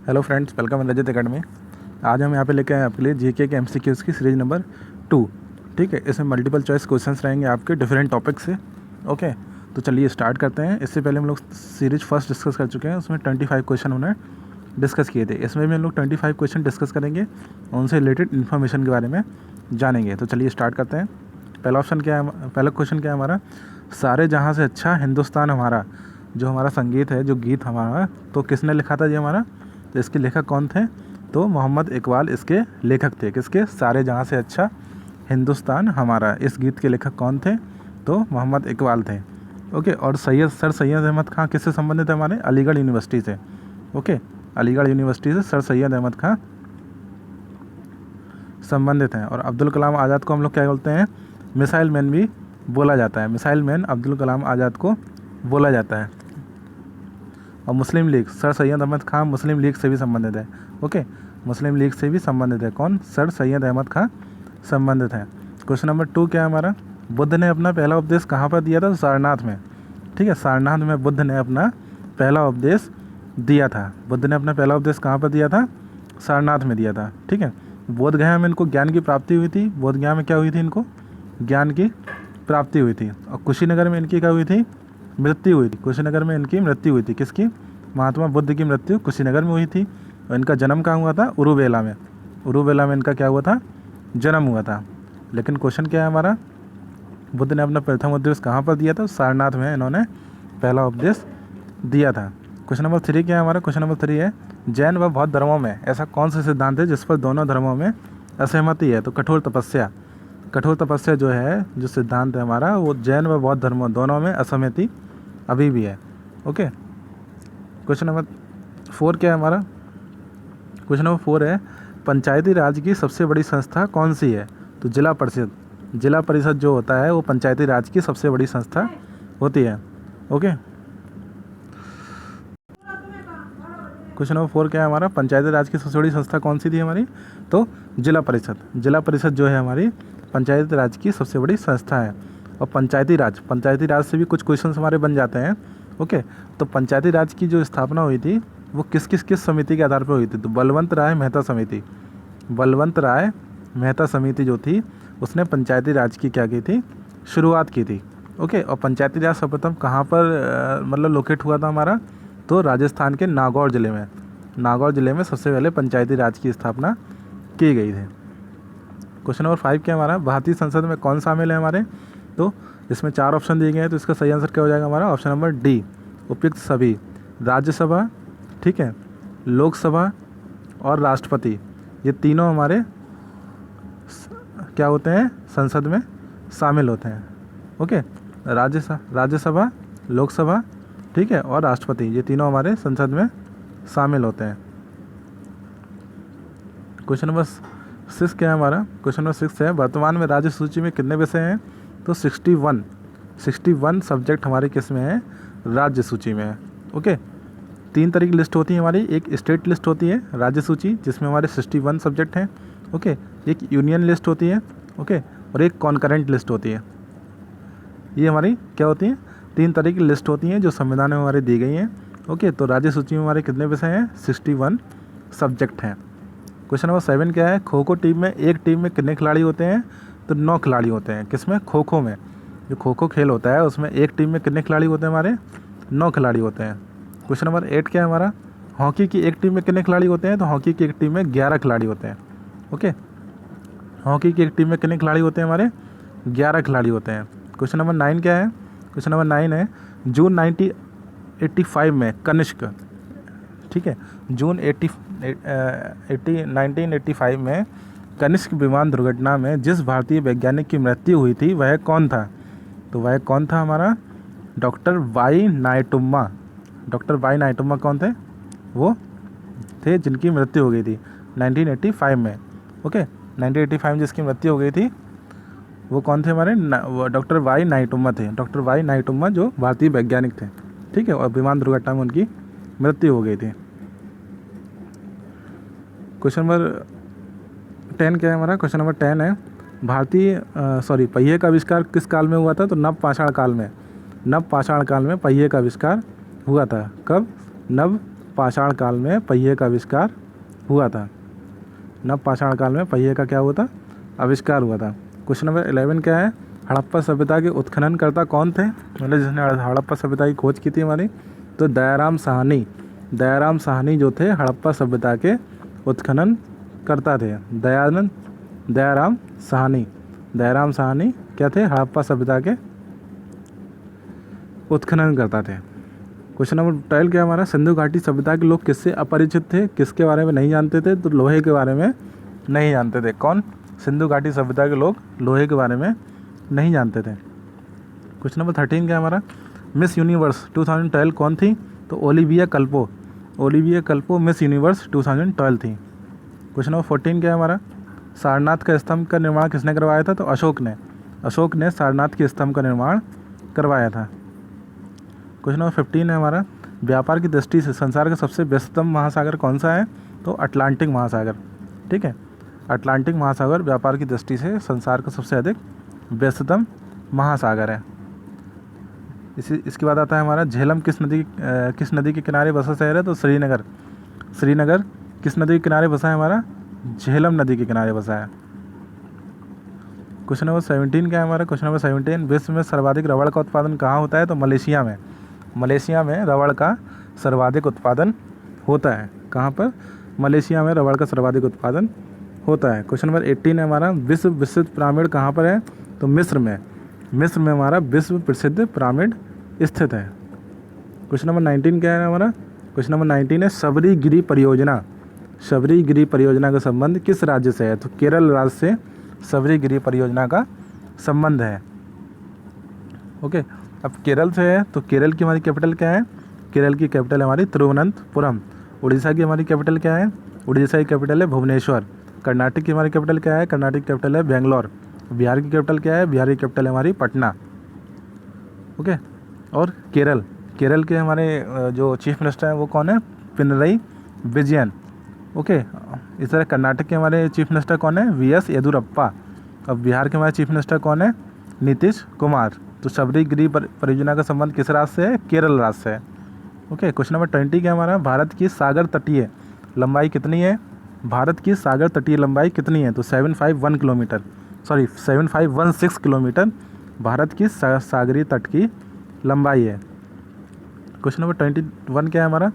Hello friends, welcome in Rajat academy. आज हम यहाँ पे लेके आए आपके लिए जीके के एमसीक्यूज़ की सीरीज़ नंबर 2। ठीक है, इसमें मल्टीपल चॉइस क्वेश्चंस रहेंगे आपके डिफरेंट टॉपिक से। ओके, तो चलिए स्टार्ट करते हैं। इससे पहले हम लोग सीरीज फर्स्ट डिस्कस कर चुके हैं, उसमें 25 क्वेश्चन उन्हें डिस्कस किए थे। इसमें भी हम लोग 25 क्वेश्चन डिस्कस करेंगे, उनसे रिलेटेड इन्फॉर्मेशन के बारे में जानेंगे। तो चलिए स्टार्ट करते हैं। पहला ऑप्शन क्या है, पहला क्वेश्चन क्या है हमारा, सारे जहाँ से अच्छा हिंदुस्तान हमारा, जो हमारा संगीत है, जो गीत हमारा, तो किसने लिखा था ये हमारा, तो इसके लेखक कौन थे, तो मोहम्मद इकबाल इसके लेखक थे। किसके, सारे जहाँ से अच्छा हिंदुस्तान हमारा, इस गीत के लेखक कौन थे, तो मोहम्मद इकबाल थे। ओके, और सर सैयद अहमद खां किससे संबंधित है, हमारे अलीगढ़ यूनिवर्सिटी से। ओके, अलीगढ़ यूनिवर्सिटी से सर सैयद अहमद खां संबंधित हैं। और अब्दुल कलाम आज़ाद को हम लोग क्या बोलते हैं, मिसाइल मैन भी बोला जाता है। मिसाइल मैन अब्दुल कलाम आज़ाद को बोला जाता है। और मुस्लिम लीग, सर सैयद अहमद खां मुस्लिम लीग से भी संबंधित है। ओके, मुस्लिम लीग से भी संबंधित है। कौन, सर सैयद अहमद खां संबंधित है। क्वेश्चन नंबर 2 क्या है हमारा, बुद्ध ने अपना पहला उपदेश कहाँ पर दिया था, सारनाथ में। ठीक है, सारनाथ में बुद्ध ने अपना पहला उपदेश दिया था। बुद्ध ने अपना पहला उपदेश कहाँ पर दिया था, सारनाथ में दिया था। ठीक है, बोध गया में इनको ज्ञान की प्राप्ति हुई थी। बोध गया में क्या हुई थी, इनको ज्ञान की प्राप्ति हुई थी। और कुशीनगर में इनकी क्या हुई थी, मृत्यु हुई थी। कुशीनगर में इनकी मृत्यु हुई थी। किसकी, महात्मा बुद्ध की मृत्यु कुशीनगर में हुई थी। और इनका जन्म कहाँ हुआ था, उरुवेला में। उरुवेला में इनका क्या हुआ था, जन्म हुआ था। लेकिन क्वेश्चन क्या है हमारा, बुद्ध ने अपना प्रथम उपदेश कहाँ पर दिया था, सारनाथ में इन्होंने पहला उपदेश दिया था। क्वेश्चन नंबर 3 क्या है हमारा, क्वेश्चन नंबर 3 है, जैन व बौद्ध धर्मों में ऐसा कौन सा सिद्धांत है जिस पर दोनों धर्मों में असहमति है, तो कठोर तपस्या। कठोर तपस्या जो है, जो सिद्धांत है हमारा, वो जैन व बौद्ध धर्मों दोनों में असहमति अभी भी है। ओके, क्वेश्चन नंबर 4 क्या है हमारा, क्वेश्चन नंबर 4 है, पंचायती राज की सबसे बड़ी संस्था कौन सी है, तो जिला परिषद। जिला परिषद जो होता है वो पंचायती राज की सबसे बड़ी संस्था होती है। ओके, क्वेश्चन नंबर 4 क्या है हमारा, पंचायती राज की सबसे बड़ी संस्था कौन सी थी हमारी, तो जिला परिषद। जिला परिषद जो है हमारी पंचायती राज की सबसे बड़ी संस्था है। और पंचायती राज से भी कुछ क्वेश्चंस हमारे बन जाते हैं। ओके, तो पंचायती राज की जो स्थापना हुई थी वो किस समिति के आधार पर हुई थी, तो बलवंत राय मेहता समिति। बलवंत राय मेहता समिति जो थी उसने पंचायती राज की क्या की थी, शुरुआत की थी। ओके, और पंचायती राज सर्वप्रथम कहाँ पर मतलब लोकेट हुआ था हमारा, तो राजस्थान के नागौर ज़िले में। नागौर ज़िले में सबसे पहले पंचायती राज की स्थापना की गई थी। क्वेश्चन नंबर 5 क्या हमारा, भारतीय संसद में कौन शामिल है हमारे, तो इसमें 4 ऑप्शन दिए गए हैं, तो इसका सही आंसर क्या हो जाएगा हमारा, ऑप्शन नंबर डी, उपयुक्त सभी। राज्यसभा, ठीक है, लोकसभा और राष्ट्रपति, ये तीनों हमारे क्या होते हैं, संसद में शामिल होते हैं। ओके, राज्यसभा, लोकसभा, ठीक है, और राष्ट्रपति, ये तीनों हमारे संसद में शामिल होते हैं। क्वेश्चन नंबर 6 क्या है हमारा, क्वेश्चन नंबर 6 है, वर्तमान में राज्य सूची में कितने विषय हैं, तो 61 सब्जेक्ट हमारे किस में है, राज्य सूची में है। ओके, 3 तरह की लिस्ट होती है हमारी, एक स्टेट लिस्ट होती है राज्य सूची जिसमें हमारे 61 सब्जेक्ट हैं। ओके, एक यूनियन लिस्ट होती है। ओके, और एक कॉन्करेंट लिस्ट होती है। ये हमारी क्या होती है, 3 तरह की लिस्ट होती हैं जो संविधान में हमारे दी गई हैं। ओके, तो राज्य सूची में हमारे कितने विषय हैं, 61 सब्जेक्ट हैं। क्वेश्चन नंबर 7 क्या है, खो खो टीम में एक टीम में कितने खिलाड़ी होते हैं, तो 9 खिलाड़ी होते हैं। किसमें, खो खो में। जो खो खो खेल होता है उसमें एक टीम में कितने खिलाड़ी होते हैं हमारे, 9 खिलाड़ी होते हैं। क्वेश्चन नंबर 8 क्या है हमारा, हॉकी की एक टीम में कितने खिलाड़ी होते हैं, तो हॉकी की एक टीम में 11 खिलाड़ी होते हैं। ओके, हॉकी की एक टीम में कितने खिलाड़ी होते हैं हमारे, 11 खिलाड़ी होते हैं। क्वेश्चन नंबर 9 क्या है, क्वेश्चन नंबर 9 है, जून 1985 में कनिष्क, ठीक है, जून 1985 में कनिष्क विमान दुर्घटना में जिस भारतीय वैज्ञानिक की मृत्यु हुई थी वह कौन था, तो वह कौन था हमारा, डॉक्टर वाई नायटुम्मा। डॉक्टर वाई नायटुम्मा कौन थे, वो थे जिनकी मृत्यु हो गई थी 1985 में। ओके, 1985 में जिसकी मृत्यु हो गई थी वो कौन थे हमारे, डॉक्टर वाई नायटुम्मा थे। डॉक्टर वाई नायटुम्मा जो भारतीय वैज्ञानिक थे, ठीक है, और विमान दुर्घटना में उनकी मृत्यु हो गई थी। क्वेश्चन नंबर 10 क्या है हमारा, क्वेश्चन नंबर 10 है, पहिए का आविष्कार किस काल में हुआ था, तो नवपाषाण काल में। नवपाषाण काल में पहिए का आविष्कार हुआ था। कब, नव पाषाण काल में पहिए का आविष्कार हुआ था। नव पाषाण काल में पहिए का क्या हुआ था, आविष्कार हुआ था। क्वेश्चन नंबर 11 क्या है, हड़प्पा सभ्यता के उत्खननकर्ता कौन थे, मतलब जिसने हड़प्पा सभ्यता की खोज की थी हमारी, तो दयाराम साहनी। दयाराम साहनी जो थे हड़प्पा सभ्यता के उत्खनन करता थे। दयाराम साहनी। दयाराम साहनी क्या थे, हड़प्पा सभ्यता के उत्खनन करता थे। क्वेश्चन नंबर 12 क्या हमारा, सिंधु घाटी सभ्यता के लोग किससे अपरिचित थे, किसके बारे में नहीं जानते थे, तो लोहे के बारे में नहीं जानते थे। कौन, सिंधु घाटी सभ्यता के लोग लोहे के बारे में नहीं जानते थे। क्वेश्चन नंबर 13 क्या हमारा, मिस यूनिवर्स 2012 कौन थी, तो ओलिविया कल्पो। ओलिविया कल्पो मिस यूनिवर्स 2012 थी। क्वेश्चन नंबर 14 क्या है हमारा, सारनाथ का स्तंभ का निर्माण किसने करवाया था, तो अशोक ने। अशोक ने सारनाथ के स्तंभ का निर्माण करवाया था। क्वेश्चन नंबर 15 है हमारा, व्यापार की दृष्टि से संसार का सबसे व्यस्ततम महासागर कौन सा है, तो अटलांटिक महासागर। ठीक है, अटलांटिक महासागर व्यापार की दृष्टि से संसार का सबसे अधिक व्यस्ततम महासागर है। इसके बाद आता है हमारा, झेलम किस नदी के किनारे बसा शहर है, तो श्रीनगर। श्रीनगर किस नदी के किनारे बसा है हमारा, झेलम नदी के किनारे बसा है। क्वेश्चन नंबर 17 क्या है हमारा, क्वेश्चन नंबर 17, विश्व में सर्वाधिक रबड़ का उत्पादन कहाँ होता है, तो मलेशिया में। मलेशिया में रबड़ का सर्वाधिक उत्पादन होता है। कहाँ पर, मलेशिया में रबड़ का सर्वाधिक उत्पादन होता है। क्वेश्चन नंबर 18 है हमारा, विश्व प्रसिद्ध पिरामिड कहाँ पर है, तो मिस्र में। मिस्र में हमारा विश्व प्रसिद्ध पिरामिड स्थित है। क्वेश्चन नंबर 19 क्या है हमारा, क्वेश्चन नंबर 19 है, शबरीगिरी परियोजना। शबरीगिरी परियोजना का संबंध किस राज्य से है, तो केरल राज्य से शबरीगिरी परियोजना का संबंध है। ओके, अब केरल से है तो केरल की हमारी कैपिटल क्या है, केरल की कैपिटल हमारी तिरुवनंतपुरम। उड़ीसा की हमारी कैपिटल क्या है, उड़ीसा की कैपिटल है भुवनेश्वर। कर्नाटक की हमारी कैपिटल क्या है, कर्नाटक की कैपिटल है बेंगलोर। बिहार की कैपिटल क्या है, बिहार की कैपिटल है हमारी पटना। ओके, और केरल के हमारे जो चीफ मिनिस्टर हैं वो कौन है, पिनरई विजयन। ओके, इस तरह कर्नाटक के हमारे चीफ मिनिस्टर कौन है, वीएस येदियुरप्पा। अब बिहार के हमारे चीफ मिनिस्टर कौन है, नीतीश कुमार। तो शबरीगिरी परियोजना का संबंध किस राज्य से है, केरल राज्य से है। ओके, क्वेश्चन नंबर 20 क्या हमारा, भारत की सागर तटीय लंबाई कितनी है, भारत की सागर तटीय लंबाई कितनी है, तो 751 किलोमीटर, सॉरी 7516 किलोमीटर भारत की सागरीय तट की लंबाई है। क्वेश्चन नंबर 21 क्या है हमारा,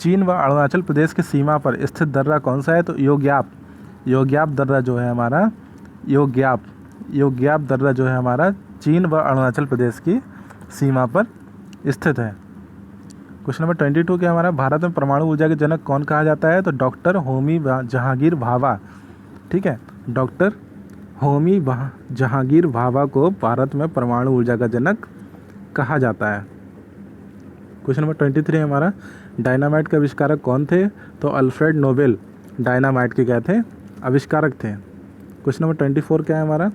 चीन व अरुणाचल प्रदेश की सीमा पर स्थित दर्रा कौन सा है, तो योग्याप। योग्याप दर्रा जो है हमारा, योग्याप दर्रा जो है हमारा चीन व अरुणाचल प्रदेश की सीमा पर स्थित है। क्वेश्चन नंबर 22 क्या हमारा, भारत में परमाणु ऊर्जा के जनक कौन कहा जाता है, तो डॉक्टर होमी जहांगीर भाभा। ठीक है, डॉक्टर होमी जहांगीर भाभा को भारत में परमाणु ऊर्जा का जनक कहा जाता है। क्वेश्चन नंबर 23 है हमारा, डायनामाइट के आविष्कारक कौन थे, तो अल्फ्रेड नोबेल डायनामाइट के क्या थे, आविष्कारक थे। क्वेश्चन नंबर 24 क्या है हमारा,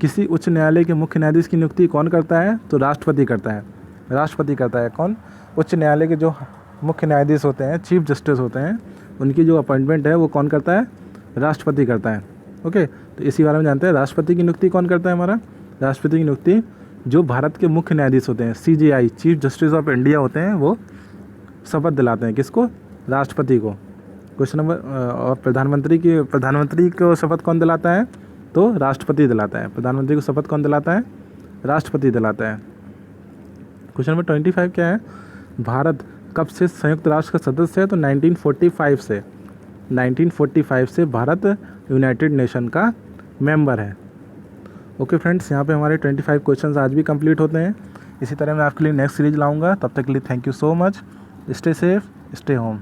किसी उच्च न्यायालय के मुख्य न्यायाधीश की नियुक्ति कौन करता है, तो राष्ट्रपति करता है। राष्ट्रपति करता है। कौन, उच्च न्यायालय के जो मुख्य न्यायाधीश होते हैं, चीफ जस्टिस होते हैं, उनकी जो अपॉइंटमेंट है वो कौन करता है, राष्ट्रपति करता है। ओके, तो इसी बारे में जानते हैं, राष्ट्रपति की नियुक्ति कौन करता है हमारा, राष्ट्रपति की नियुक्ति जो भारत के मुख्य न्यायाधीश होते हैं, CJI chief justice of India होते हैं, वो शपथ दिलाते हैं। किसको, राष्ट्रपति को। क्वेश्चन नंबर, और प्रधानमंत्री को शपथ कौन दिलाता है, तो राष्ट्रपति दिलाता है। प्रधानमंत्री को शपथ कौन दिलाता है, राष्ट्रपति दिलाता है। क्वेश्चन नंबर 25 क्या है, भारत कब से संयुक्त राष्ट्र का सदस्य है, तो 1945 से। 1945 से भारत यूनाइटेड नेशन का मेंबर है। ओके फ्रेंड्स, यहाँ पे हमारे 25 क्वेश्चंस आज भी कंप्लीट होते हैं। इसी तरह मैं आपके लिए नेक्स्ट सीरीज लाऊंगा। तब तक के लिए thank you so much. Stay safe, stay home.